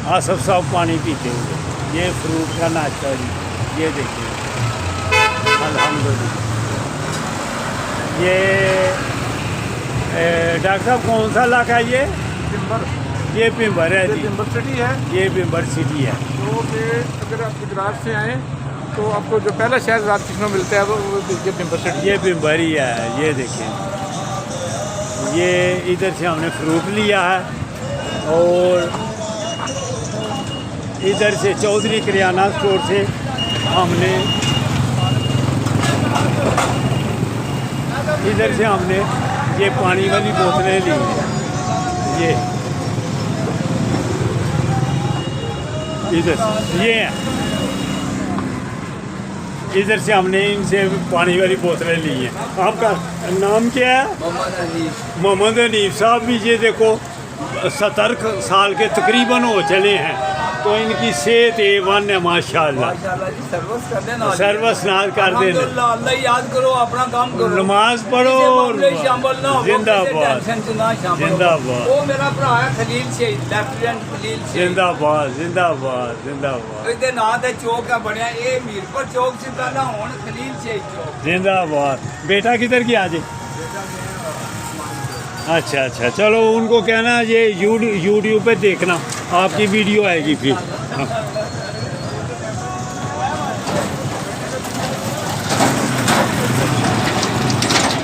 आसफ साहब पानी पीते हुए। ये फ्रूट का नाश्ता जी, ये देखिए अल्हम्दुलिल्लाह। ये डॉक्टर साहब कौन सा इलाका है ये? पिंबर। ये पिंबर है जी, पिंबर सिटी है। ये पिंबर सिटी है। तो ये अगर आप गुजरात से आएँ तो आपको जो पहला शहर राजकिशन में मिलता है वो ये पिंबर सिटी। ये पिंबर ही है। ये देखिए, ये इधर से हमने फ्रूट लिया है और इधर से चौधरी किराना स्टोर से हमने ये पानी वाली बोतलें ली हैं। ये इधर से हमने इनसे पानी वाली बोतलें ली हैं। आपका नाम क्या है? मोहम्मद हनीफ साहब भी ये देखो 70 साल के तकरीबन हो चले हैं, तो इनकी सेहत A1 है माशाल्लाह। सर्वस नाज कर देना, अल्लाह याद करो, अपना काम करो, नमाज पढ़ो, जिंदाबाद जिंदाबाद। वो मेरा भरा है खलील शहीद, लेफ्टिनेंट खलील शहीद, जिंदाबाद जिंदाबाद जिंदाबाद ਇਹਦੇ ਨਾਂ ਤੇ ਚੌਕ ਆ ਬਣਿਆ। ਇਹ ਮੀਰਪੁਰ ਚੌਕ ਸੀ ਪਹਿਲਾਂ, ਹੁਣ ਖਲੀਲ शहीद चौक। जिंदाबाद। बेटा किधर गया आज? अच्छा अच्छा, चलो उनको कहना ये यूट्यूब पे देखना, आपकी वीडियो आएगी फिर। हाँ।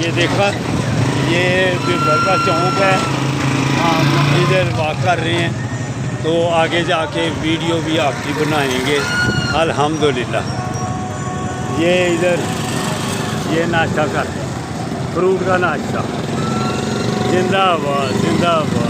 ये देखा, ये बिरबल का चौक है, हम इधर वॉक कर रहे हैं, तो आगे जाके वीडियो भी आपकी बनाएंगे अल्हम्दुलिल्लाह। ये इधर ये नाश्ता कर, फ्रूट का नाश्ता। जिंदाबाद जिंदाबाद।